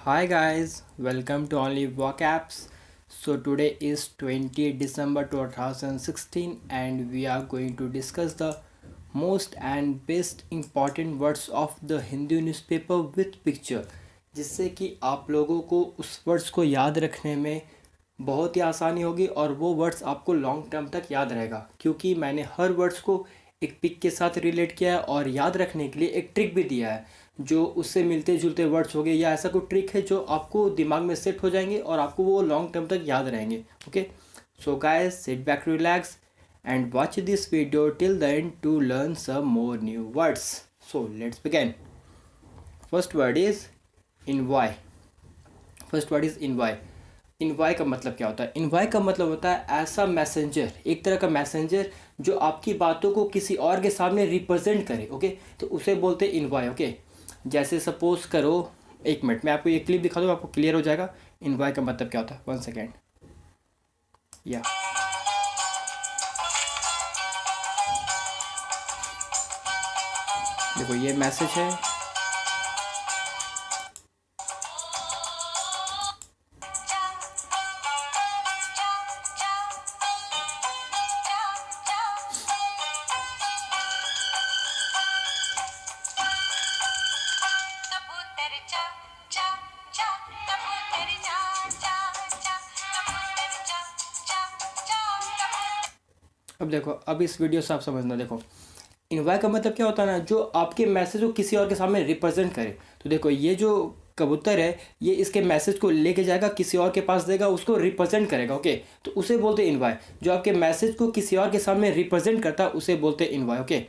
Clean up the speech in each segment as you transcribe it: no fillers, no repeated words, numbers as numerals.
Hi guys, welcome to Only Vocabs. So today is 20 December 2016 and we are going to discuss the most and best important words of the Hindu newspaper with picture, जिससे कि आप लोगों को उस words को याद रखने में बहुत ही आसानी होगी और वो वर्ड्स आपको लॉन्ग टर्म तक याद रहेगा, क्योंकि मैंने हर वर्ड्स को एक पिक के साथ रिलेट किया है और याद रखने के लिए एक ट्रिक भी दिया है जो उससे मिलते जुलते वर्ड्स हो गए या ऐसा कोई ट्रिक है जो आपको दिमाग में सेट हो जाएंगे और आपको वो लॉन्ग टर्म तक याद रहेंगे. Okay, so guys sit back, relax and watch this video till the end to learn some more new words. So let's begin. First word is envoy. First word is envoy. इन्वाई का मतलब क्या होता है? इन्वाई का मतलब होता है ऐसा मैसेंजर, एक तरह का मैसेंजर जो आपकी बातों को किसी और के सामने रिप्रेजेंट करे. ओके, तो उसे बोलते हैं इन्वाई. ओके, जैसे सपोज करो, एक मिनट मैं आपको ये क्लिप दिखा दूँ, आपको क्लियर हो जाएगा इन्वाई का मतलब क्या होता है. 1 सेकेंड. या देखो ये मैसेज है. अब देखो, अब इस वीडियो से आप समझना. देखो इन्वाई का मतलब क्या होता है ना, जो आपके मैसेज को किसी और के सामने रिप्रेजेंट करे. तो देखो ये जो कबूतर है ये इसके मैसेज को लेके जाएगा, किसी और के पास देगा, उसको रिप्रेजेंट करेगा. ओके, तो उसे बोलते हैं इन्वाई. जो आपके मैसेज को किसी और के सामने रिप्रेजेंट करता है उसे बोलते हैं इन्वाई. ओके,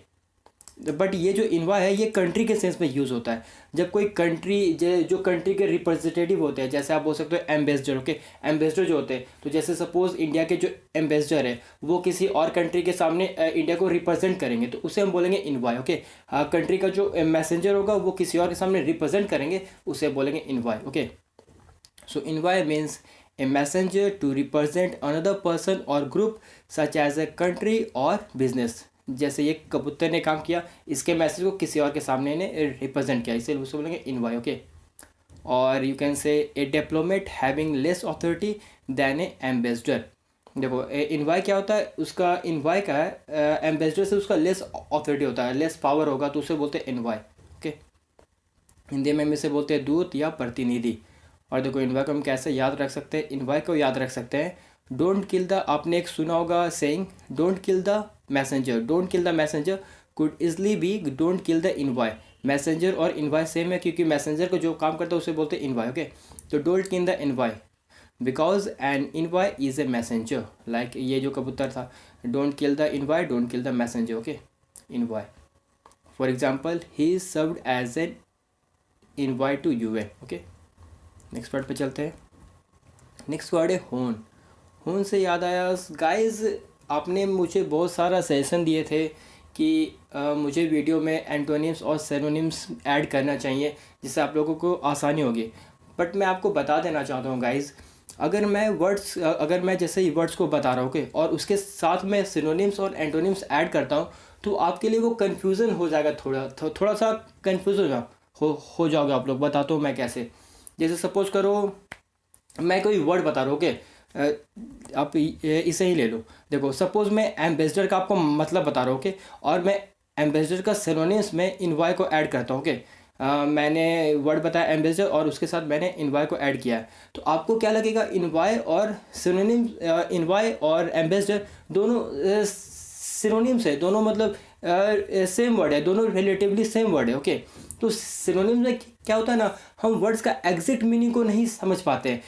बट ये जो इन्वाई है ये कंट्री के सेंस में यूज़ होता है. जब कोई कंट्री जो कंट्री के रिप्रेजेंटेटिव होते हैं, जैसे आप बोल सकते हो एम्बेसडर. ओके, एम्बेसडर जो होते हैं, तो जैसे सपोज इंडिया के जो एम्बेसडर है वो किसी और कंट्री के सामने इंडिया को रिप्रेजेंट करेंगे तो उसे हम बोलेंगे इन्वाई. ओके, कंट्री का जो मैसेंजर होगा वो किसी और के सामने रिप्रेजेंट करेंगे, उसे बोलेंगे envoy. Okay, so envoy means a messenger to represent another person और group such as a country और बिजनेस. जैसे ये कबूतर ने काम किया, इसके मैसेज को किसी और के सामने ने रिप्रेजेंट किया, इसलिए उसको बोलेंगे इन्वाई. ओके, और you can say a diplomat having less authority than an ambassador. देखो इन्वाई क्या होता है, उसका इन्वाई का है एम्बेसडर से उसका लेस अथॉरिटी होता है, लेस पावर होगा, तो उसे बोलते हैं इन्वाई. ओके, हिंदी में इसे बोलते हैं दूत या प्रतिनिधि. और देखो इन्वाई को हम कैसे याद रख सकते हैं. इन्वाई को याद रख सकते हैं डोंट किल द, आपने एक सुना होगा saying, don't kill the messenger. Don't kill the messenger could easily be don't kill the envoy. Messenger और इन्वाई सेम है, क्योंकि मैसेंजर को जो काम करता है उसे बोलते हैं इन्वाई. ओके, तो don't kill the envoy because an envoy is a messenger. Like ये जो कबूतर था, don't kill the envoy, don't kill the messenger. Okay, envoy. For example he is served as an envoy to UN. Okay, next word पे चलते हैं. Next word है होन. होन से याद आया गाइज, आपने मुझे बहुत सारा सजेशन दिए थे कि मुझे वीडियो में एंटोनिम्स और सिनोनिम्स ऐड करना चाहिए जिससे आप लोगों को आसानी होगी. बट मैं आपको बता देना चाहता हूँ गाइज, अगर मैं जैसे ही वर्ड्स को बता रहा हूँ ओके, और उसके साथ में सिनोनिम्स और एंटोनिम्स ऐड करता हूँ तो आपके लिए वो कन्फ्यूज़न हो जाएगा. थोड़ा सा कन्फ्यूज हो जाओगे आप लोग. बताता हूँ मैं कैसे. जैसे सपोज करो मैं कोई वर्ड बता रहा हूँ. ओके, आप इसे ही ले लो. देखो सपोज मैं एम्बेसडर का आपको मतलब बता रहा हूँ. ओके, और मैं एम्बेसडर का सिनोनिम्स में इन्वाई को ऐड करता हूँ. ओके, मैंने वर्ड बताया एम्बेसडर और उसके साथ मैंने इन्वाई को ऐड किया है, तो आपको क्या लगेगा, इन्वाई और सिनोनिम, इन्वाई और एम्बेसडर दोनों सिनोनिम्स है, दोनों मतलब सेम वर्ड है, दोनों रिलेटिवली सेम वर्ड है. ओके, तो सिनोनिम्स में क्या होता है ना, हम वर्ड्स का एग्जैक्ट मीनिंग को नहीं समझ पाते हैं.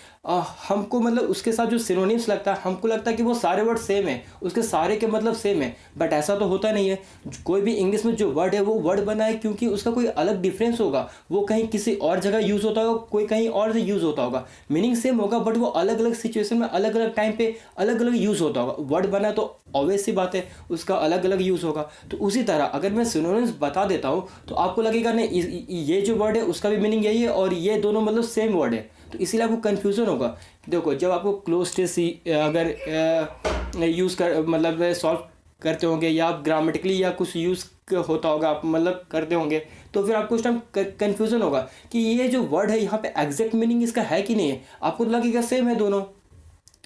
हमको मतलब उसके साथ जो सिनोनिम्स लगता है हमको लगता है कि वो सारे वर्ड सेम है, उसके सारे के मतलब सेम है, बट ऐसा तो होता नहीं है. कोई भी इंग्लिश में जो वर्ड है वो वर्ड बना है क्योंकि उसका कोई अलग डिफरेंस होगा, वो कहीं किसी और जगह यूज़ होता होगा, कोई कहीं और से यूज़ होता होगा. मीनिंग सेम होगा बट वो अलग अलग सिचुएशन में अलग अलग टाइम पे अलग अलग यूज़ होता होगा. वर्ड बना तो ऑब्वियस सी बात है उसका अलग अलग यूज़ होगा. तो उसी तरह अगर मैं सिनोनिम्स बता देता हूँ तो आपको लगेगा नहीं ये जो वर्ड है उसका भी मीनिंग यही है और ये दोनों मतलब सेम वर्ड है, तो इसीलिए आपको कन्फ्यूज़न होगा. देखो जब आपको क्लोज टेस्ट अगर यूज़ कर मतलब सॉल्व करते होंगे या आप ग्रामेटिकली या कुछ यूज़ होता होगा आप मतलब करते होंगे, तो फिर आपको उस टाइम कन्फ्यूज़न होगा कि ये जो वर्ड है यहाँ पे एग्जैक्ट मीनिंग इसका है कि नहीं है, आपको लगेगा सेम है दोनों,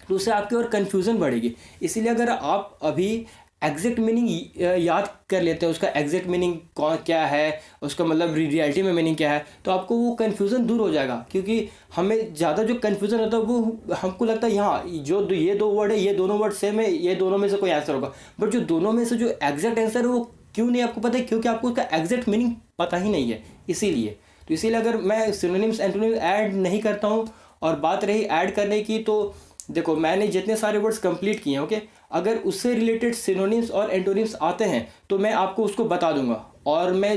तो उससे आपकी और कन्फ्यूज़न बढ़ेगी। इसीलिए अगर आप अभी एग्जैक्ट मीनिंग याद कर लेते हैं, उसका एग्जैक्ट मीनिंग कौन क्या है, उसका मतलब रियलिटी में मीनिंग क्या है, तो आपको वो कन्फ्यूज़न दूर हो जाएगा। क्योंकि हमें ज़्यादा जो कन्फ्यूज़न होता है वो हमको लगता है यहाँ जो ये दो वर्ड है, ये दोनों वर्ड सेम है, ये दोनों में से कोई आंसर होगा, बट जो दोनों में से जो एग्जैक्ट आंसर है वो क्यों नहीं आपको पता है, क्योंकि आपको उसका एग्जैक्ट मीनिंग पता ही नहीं है। इसीलिए तो इसीलिए अगर मैं सिनोनिम्स एंटोनिम्स ऐड नहीं करता हूँ, और बात रही ऐड करने की, तो देखो मैंने जितने सारे वर्ड्स कंप्लीट किए हैं, ओके, अगर उससे रिलेटेड सिनोनिम्स और एंटोनिम्स आते हैं तो मैं आपको उसको बता दूंगा, और मैं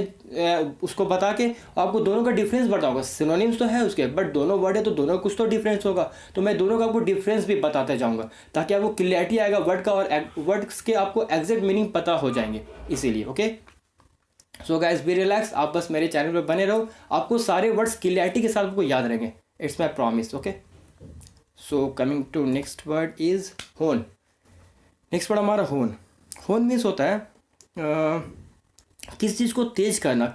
उसको बता के आपको दोनों का डिफरेंस बताऊंगा। सिनोनिम्स तो है उसके, बट दोनों वर्ड है तो दोनों कुछ तो डिफरेंस होगा, तो मैं दोनों का आपको डिफरेंस भी बताते जाऊंगा, ताकि आपको क्लियरिटी आएगा वर्ड का, और वर्ड्स के आपको एग्जैक्ट मीनिंग पता हो जाएंगे इसीलिए। Okay, so guys be relax, आप बस मेरे चैनल पर बने रहो, आपको सारे वर्ड्स क्लियरिटी के साथ आपको याद रहेंगे, it's my promise. Okay, so coming to next word is hone. Next word हमारा होन। होन मीन्स होता है किसी चीज़ को तेज करना,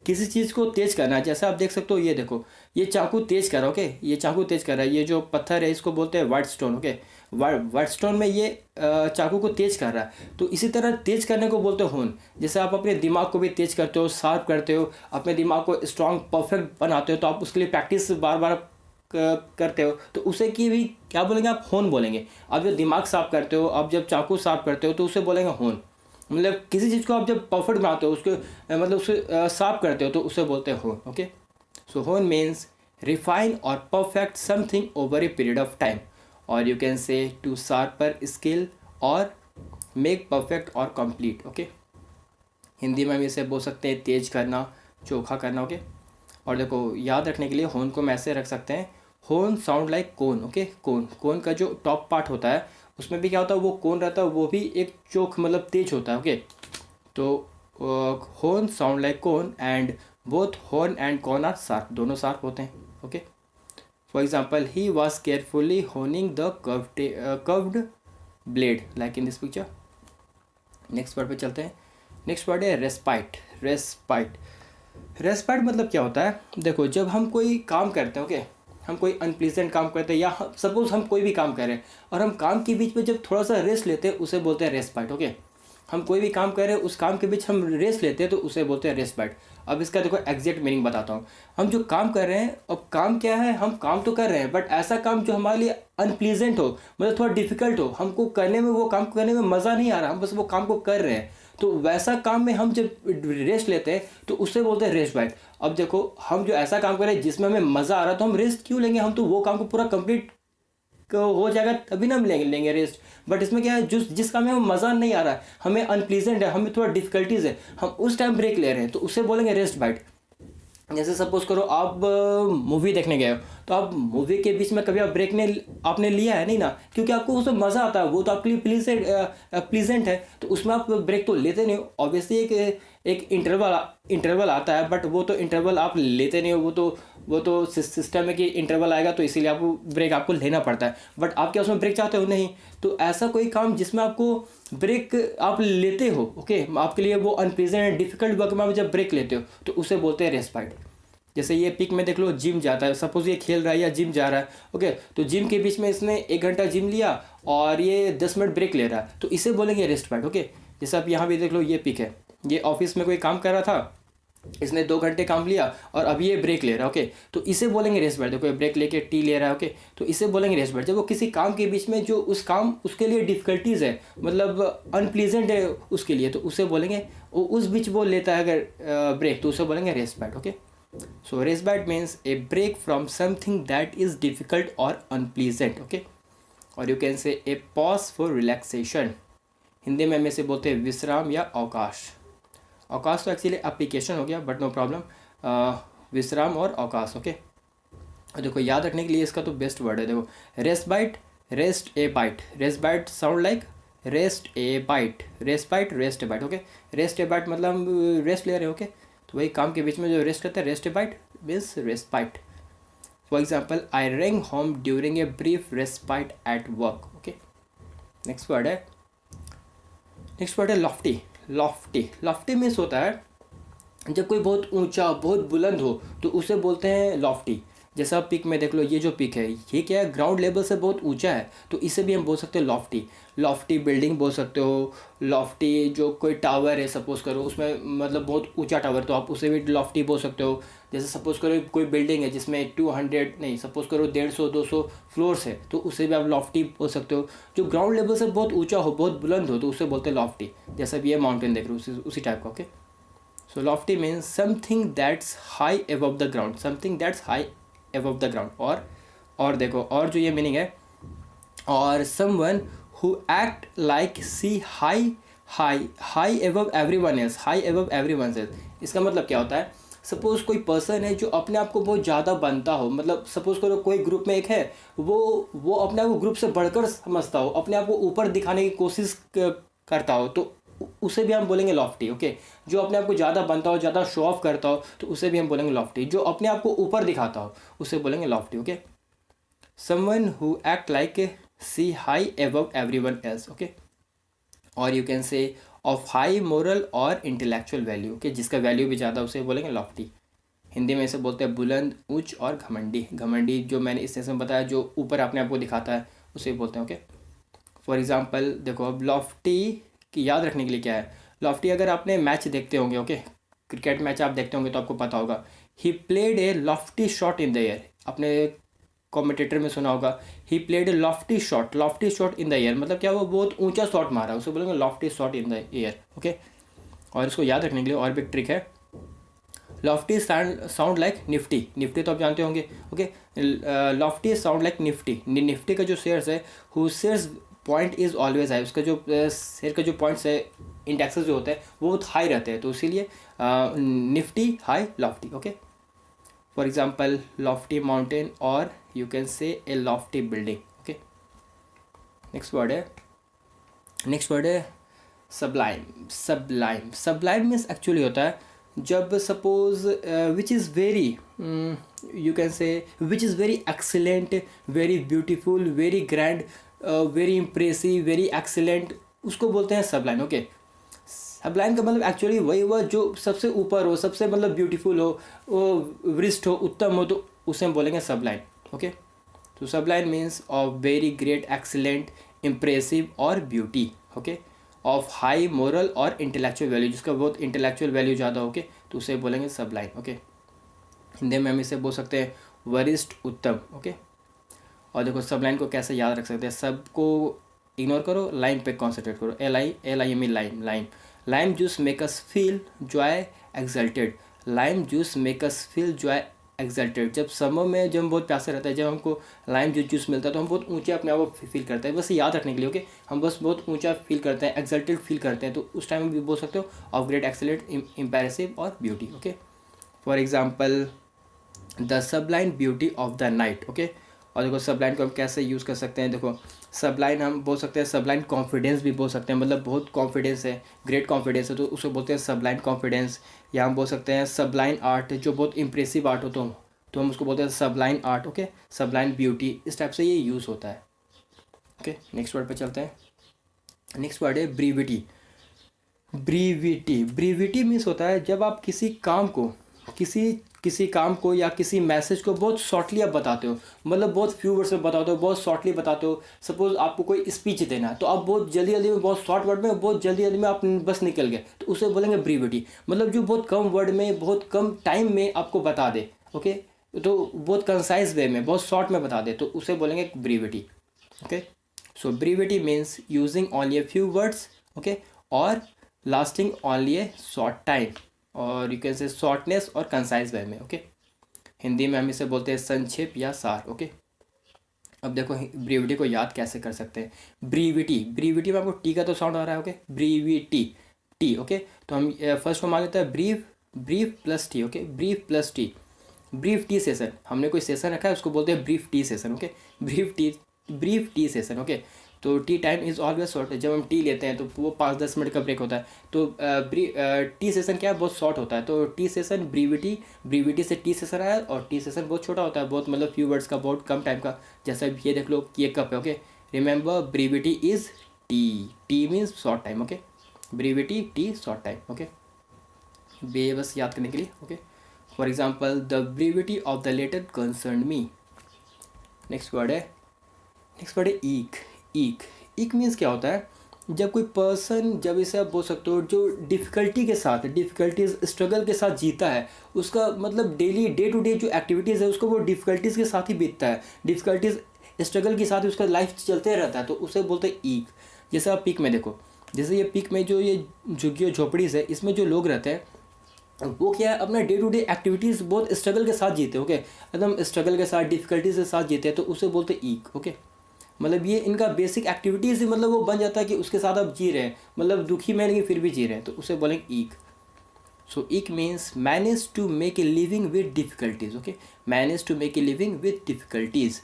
किसी चीज़ को तेज करना। जैसे आप देख सकते हो, ये देखो ये चाकू तेज कर रहा है, ओके, ये चाकू तेज कर रहा है, ये जो पत्थर है इसको बोलते हैं white stone. Okay, white stone में ये चाकू को तेज कर रहा है, तो इसी तरह तेज करने को बोलते हैं होन। जैसे आप अपने दिमाग को भी तेज करते हो, शार्प करते हो, अपने दिमाग को स्ट्रांग परफेक्ट बनाते हो, तो आप उसके लिए प्रैक्टिस बार बार करते हो, तो उसे की भी क्या बोलेंगे आप, होन बोलेंगे। आप जब दिमाग साफ करते हो, आप जब चाकू साफ करते हो, तो उसे बोलेंगे होन। मतलब किसी चीज़ को आप जब परफेक्ट बनाते हो, उसके मतलब उसे साफ करते हो, तो उसे बोलते हैं होन। Okay, so hone means refine और perfect something over a period of time, और you can say to sharper skill और मेक परफेक्ट और कंप्लीट। ओके, हिंदी में हम इसे बोल सकते हैं तेज करना, चोखा करना। ओके, और देखो याद रखने के लिए होन को हम ऐसे रख सकते हैं, होन साउंड लाइक कोन। ओके, कोन का जो टॉप पार्ट होता है उसमें भी क्या होता है, वो कोन रहता है, वो भी एक चोख मतलब तेज होता है। ओके, तो होन sound like cone and both होन एंड कोन आर शार्प, दोनों शार्प होते हैं। Okay, for example he was carefully honing the curved blade like in this picture. Next word पे चलते हैं। नेक्स्ट वर्ड है रेस्पाइट। रेस्पाइट मतलब क्या होता है, देखो जब हम कोई काम करते हैं, ओके, हम कोई अनप्लीजेंट काम करते हैं, या सपोज हम कोई भी काम करें और हम काम के बीच में जब थोड़ा सा रेस्ट लेते हैं, उसे बोलते हैं रेस्पाइट। ओके, हम कोई भी काम कर रहे हैं, उस काम के बीच हम रेस्ट लेते हैं, तो उसे बोलते हैं रेस्पाइट। अब इसका देखो एग्जैक्ट मीनिंग बताता हूँ। हम जो काम कर रहे हैं, अब काम क्या है, हम काम तो कर रहे हैं, बट ऐसा काम जो हमारे लिए अनप्लीजेंट हो, मतलब थोड़ा डिफिकल्ट हो, हमको करने में, वो काम करने में मज़ा नहीं आ रहा, हम बस वो काम को कर रहे हैं, तो वैसा काम में हम जब रेस्ट लेते हैं तो उससे बोलते हैं रेस्ट बाइट। अब देखो हम जो ऐसा काम कर रहे हैं जिसमें हमें मज़ा आ रहा है, तो हम रेस्ट क्यों लेंगे, हम तो वो काम को पूरा कंप्लीट हो जाएगा तभी ना हम लेंगे रेस्ट। बट इसमें क्या है, जिस काम में हमें मज़ा नहीं आ रहा है, हमें अनप्लीजेंट है, हमें थोड़ा डिफिकल्टीज है, हम उस टाइम ब्रेक ले रहे हैं, तो उसे बोलेंगे रेस्ट बाइट। जैसे सपोज करो आप मूवी देखने गए हो, तो आप मूवी के बीच में कभी आप ब्रेक ने आपने लिया है नहीं ना, क्योंकि आपको उसमें मज़ा आता है, वो तो आपके लिए प्लीजेंट है, तो उसमें आप ब्रेक तो लेते नहीं हो। ऑब्वियसली एक इंटरवल आता है, बट वो तो इंटरवल आप लेते नहीं हो, वो तो सिस्टम है कि इंटरवल आएगा, तो इसीलिए आपको ब्रेक आपको लेना पड़ता है, बट आप क्या उसमें ब्रेक चाहते हो, नहीं। तो ऐसा कोई काम जिसमें आपको ब्रेक आप लेते हो, ओके, आपके लिए वो अनप्लीजेंट एंड डिफिकल्ट वर्क में आप जब ब्रेक लेते हो, तो उसे बोलते हैं रेस्पाइट। जैसे ये पिक में देख लो, जिम जाता है, सपोज ये खेल रहा है या जिम जा रहा है, ओके, तो जिम के बीच में इसने 1 घंटा जिम लिया और ये 10 मिनट ब्रेक ले रहा है, तो इसे बोलेंगे रेस्ट बाइट। ओके, जैसे आप यहाँ भी देख लो, ये पिक है, ये ऑफिस में कोई काम कर रहा था, इसने 2 घंटे काम लिया और अभी ये ब्रेक ले रहा है, ओके, तो इसे बोलेंगे रेस्ट बाइट। देखो ब्रेक लेके टी ले रहा है, ओके, तो इसे बोलेंगे रेस्ट बाइट। जब वो किसी काम के बीच में जो उस काम उसके लिए डिफिकल्टीज है, मतलब अनप्लीजेंट है उसके लिए, तो उसे बोलेंगे, उस बीच वो लेता है अगर ब्रेक, तो उसे बोलेंगे respite. Okay, so respite means a break from something that is difficult or unpleasant. Okay, और you can say a pause for relaxation. Hindi में हम इसे बोलते हैं विश्राम या अवकाश। अवकाश तो एक्चुअली एप्लीकेशन हो गया, बट नो प्रॉब्लम, विश्राम और अवकाश। ओके, और देखो याद रखने के लिए इसका तो बेस्ट वर्ड है, देखो respite, rest a bite. Respite sound like rest a bite, respite, rest a bite. Okay, rest a bite मतलब हम रेस्ट ले रहे हैं, ओके, तो वही काम के बीच में जो रेस्ट करते हैं, rest a bite means respite. For example I wrong home during a brief respite at work. Okay, next word है लॉफ्टी। लॉफ्टी मीन्स होता है जब कोई बहुत ऊंचा बहुत बुलंद हो तो उसे बोलते हैं लॉफ्टी। जैसा पिक में देख लो, ये जो पिक है ये क्या है, ग्राउंड लेवल से बहुत ऊंचा है, तो इसे भी हम बोल सकते हैं लॉफ्टी। लॉफ्टी बिल्डिंग बोल सकते हो, लॉफ्टी जो कोई टावर है सपोज करो, उसमें मतलब बहुत ऊंचा टावर, तो आप उसे भी लॉफ्टी बोल सकते हो। जैसे सपोज करो कोई बिल्डिंग है जिसमें 200 नहीं, सपोज करो 150-200 फ्लोर्स है, तो उसे भी आप लॉफ्टी बोल सकते हो। जो ग्राउंड लेवल से बहुत ऊंचा हो बहुत बुलंद हो तो उसे बोलते हैं लॉफ्टी। जैसा भी ये माउंटेन देख रहे हो उसी टाइप का। Okay, so lofty means something that's high above the ground, something that's high above the ground। और देखो, और जो ये मीनिंग है, और someone who act like see high above everyone else, high above everyone else। इसका मतलब क्या होता है, सपोज कोई पर्सन है जो अपने आप को बहुत ज़्यादा बनता हो, मतलब सपोज करो कोई ग्रुप में एक है, वो अपने आप को ग्रुप से बढ़कर समझता हो, अपने आप को ऊपर दिखाने की कोशिश करता हो, तो उसे भी हम बोलेंगे लॉफ्टी। ओके, जो अपने आप को ज़्यादा बनता हो, ज़्यादा शो ऑफ करता हो, तो उसे भी हम बोलेंगे लॉफ्टी। जो अपने आप को ऊपर दिखाता हो उसे बोलेंगे lofty. Okay, someone who act like see high above everyone else. Okay, और you can say of high moral और इंटेलेक्चुअल वैल्यू। ओके, जिसका वैल्यू भी ज़्यादा उसे बोलेंगे लॉफ्टी। हिंदी में इसे बोलते हैं बुलंद, ऊंच और घमंडी। घमंडी जो मैंने इस सेंस में बताया, जो ऊपर अपने आप को दिखाता है, उसे बोलते हैं। ओके, फॉर एग्जाम्पल देखो, अब लॉफ्टी की याद रखने के लिए क्या है, लॉफ्टी अगर आपने मैच देखते होंगे, ओके, क्रिकेट मैच आप देखते होंगे तो आपको पता होगा, he played a Lofty shot in the air. अपने कमेंटेटर में सुना होगा, he played a Lofty shot in the air, मतलब क्या, वो बहुत ऊंचा शॉट मारा, उसे बोलेंगे Lofty shot in the air. Okay, और इसको याद रखने के लिए और भी एक ट्रिक है, Lofty sound like Nifty. Nifty तो आप जानते होंगे। Okay, Lofty sound like Nifty. Nifty का जो शेयर्स है, who shares point is always high, उसका जो शेयर का जो पॉइंट्स है, इंडेक्सेस जो होते हैं वो बहुत हाई रहते हैं, तो इसीलिए nifty high lofty. Okay, for example lofty mountain, और you can say a lofty building. Okay, next word है सबलाइम। सबलाइम मीन्स एक्चुअली होता है जब suppose which is very, you can say which is very excellent, very beautiful, very grand, very impressive, very excellent, उसको बोलते हैं सबलाइन। Okay, सबलाइन का मतलब actually वही हुआ जो सबसे ऊपर हो, सबसे मतलब ब्यूटीफुल हो, वो वरिष्ठ हो, उत्तम हो, तो उसे हम बोलेंगे सबलाइन। ओके, तो sublime means of very great, excellent, impressive और beauty. Okay, of high moral और इंटेलेक्चुअल वैल्यू, जिसका बहुत इंटेलेक्चुअल वैल्यू ज़्यादा हो, तो उसे बोलेंगे सबलाइन। ओके, हिंदी में हम इसे बोल सकते हैं वरिष्ठ, उत्तम। ओके, और देखो सबलाइन को कैसे याद रख सकते हैं, सबको इग्नोर करो, लाइन पे कॉन्सेंट्रेट करो। LIME lime. Lime juice make us feel Joy exalted. Lime juice make us feel Joy exalted. जब समर में जब हम बहुत प्यासे रहते हैं, जब हमको लाइम जूस मिलता है तो हम बहुत ऊंचे अपने आप को फील करते हैं। बस याद रखने के लिए, ओके, हम बस बहुत ऊंचा फील करते हैं, एक्सल्टेड फील करते हैं, तो उस टाइम भी बोल सकते हो ऑफ ग्रेट, एक्सेलेंट, इम्पेरेसिव और beauty. Okay, for example the सबलाइन beauty of the night. Okay, और देखो सबलाइन को हम कैसे यूज़ कर सकते हैं, देखो सबलाइन हम बोल सकते हैं, सबलाइन कॉन्फिडेंस भी बोल सकते हैं, मतलब बहुत कॉन्फिडेंस है, ग्रेट कॉन्फिडेंस है, तो उसे बोलते हैं सबलाइन कॉन्फिडेंस। या हम बोल सकते हैं सबलाइन आर्ट, जो बहुत इंप्रेसिव आर्ट हो तो हम उसको बोलते हैं सबलाइन आर्ट। ओके, सबलाइन ब्यूटी, इस टाइप से ये यूज़ होता है। ओके, नेक्स्ट वर्ड पे चलते हैं। नेक्स्ट वर्ड है ब्रीविटी। ब्रीविटी मीन्स होता है जब आप किसी काम को या किसी मैसेज को बहुत शॉर्टली आप बताते हो, मतलब बहुत फ्यू वर्ड्स में बताते हो, बहुत शॉर्टली बताते हो। सपोज आपको कोई स्पीच देना है तो आप बहुत जल्दी जल्दी में, बहुत शॉर्ट वर्ड में, बहुत जल्दी जल्दी में आप बस निकल गए, तो उसे बोलेंगे ब्रीविटी। मतलब जो बहुत कम वर्ड में, बहुत कम टाइम में आपको बता दे। ओके, तो बहुत कंसाइज वे में, बहुत शॉर्ट में बता दे, तो उसे बोलेंगे brevity. Okay, so brevity means using only a few words, okay, और lasting only a short time, और यू कैन से शॉर्टनेस और कंसाइज वे में। ओके, हिंदी में हम इसे बोलते हैं संक्षेप या सार। ओके, अब देखो ब्रीविटी को याद कैसे कर सकते हैं। ब्रीविटी में आपको टी का तो साउंड आ रहा है। Okay, brevity, T. ओके, तो हम फर्स्ट को मान लेते हैं brief plus tea. Okay, brief plus tea, brief tea session. हमने कोई सेशन रखा है, उसको बोलते हैं brief tea session. Okay, brief tea session. Okay, तो tea time is always short. जब हम टी लेते हैं तो वो 5-10 मिनट का ब्रेक होता है, तो टी सेशन क्या है, बहुत शॉर्ट होता है। तो टी सेशन ब्रीविटी से टी सेशन आया, और टी सेशन बहुत छोटा होता है, बहुत मतलब फ्यू वर्ड्स का, बहुत कम टाइम का। जैसा ये देख लो कि ये कप है। Okay, remember brevity is tea means short time. Okay, brevity tea short time. Okay, बे बस याद करने के लिए, okay. For example the brevity of the letter concern me. Next word है ईक। ईक मीन्स क्या होता है, जब कोई पर्सन, जब इसे आप बोल सकते हो जो डिफ़िकल्टी के साथ, डिफ़िकल्टीज स्ट्रगल के साथ जीता है, उसका मतलब डेली डे टू डे जो एक्टिविटीज़ है उसको वो डिफ़िकल्टीज़ के साथ ही बीतता है, डिफ़िकल्टीज स्ट्रगल के साथ ही उसका लाइफ चलते रहता है, तो उसे बोलते हैं ईक। जैसे आप पीक में देखो, जैसे ये पीक में जो ये झुग्गी झोपड़ीज़ है, इसमें जो लोग रहते हैं वो क्या है, अपना डे टू डे एक्टिविटीज़ बहुत स्ट्रगल के साथ जीते, ओके, एकदम स्ट्रगल के साथ, डिफ़िकल्टीज के साथ जीते हैं, तो उसे बोलते हैं ईक, ओके। मतलब ये इनका बेसिक एक्टिविटीज़ ही मतलब वो बन जाता है कि उसके साथ आप जी रहे हैं, मतलब दुखी में लेकिन फिर भी जी रहे हैं, तो उसे बोलेंगे eke. So eke means manage to make a living with difficulties, okay, manage to make a living with difficulties,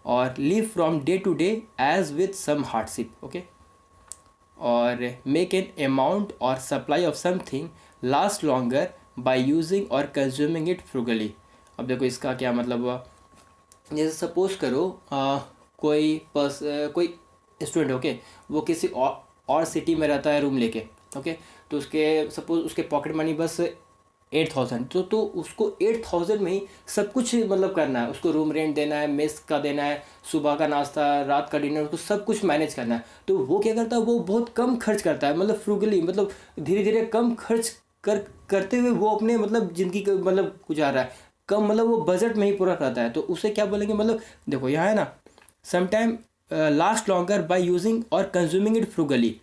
और live from day to day as with some hardship, okay. और मेक एन अमाउंट और supply of something last longer by using और consuming it frugally. अब देखो इसका क्या मतलब हुआ, जैसे सपोज करो कोई स्टूडेंट, ओके, वो किसी और सिटी में रहता है रूम लेके, ओके, तो उसके सपोज उसके पॉकेट मनी बस 8,000, तो उसको 8,000 में ही सब कुछ मतलब करना है, उसको रूम रेंट देना है, मेस का देना है, सुबह का नाश्ता, रात का डिनर, उसको सब कुछ मैनेज करना है। तो वो क्या करता है, वो बहुत कम खर्च करता है, मतलब फ्रूगली, मतलब धीरे धीरे कम खर्च करते हुए वो अपने मतलब ज़िंदगी मतलब गुजार रहा है, कम मतलब वो बजट में ही पूरा करता है, तो उसे क्या बोलेंगे, मतलब देखो यहाँ है ना, sometime last longer by using और कंज्यूमिंग इट फ्रूगली,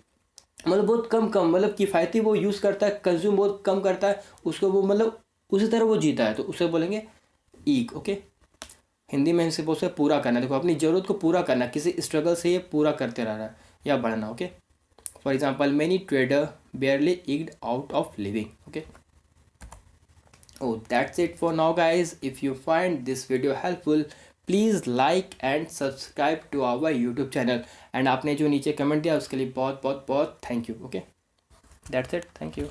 मतलब बहुत कम मतलब किफ़ायती वो यूज़ करता है, कंज्यूम बहुत कम करता है, उसको वो मतलब उसी तरह वो जीता है, तो उसे बोलेंगे ईक, ओके। हिंदी में इनसे बोलते हैं पूरा करना, देखो अपनी ज़रूरत को पूरा करना, किसी स्ट्रगल से ये पूरा करते रहना या बढ़ना, okay. For example many trader barely eked out of living, okay. Oh, that's it for now, guys. If you find this video helpful, please like and subscribe to our YouTube channel. And आपने जो नीचे comment दिया उसके लिए बहुत बहुत बहुत thank you, okay. That's it, thank you.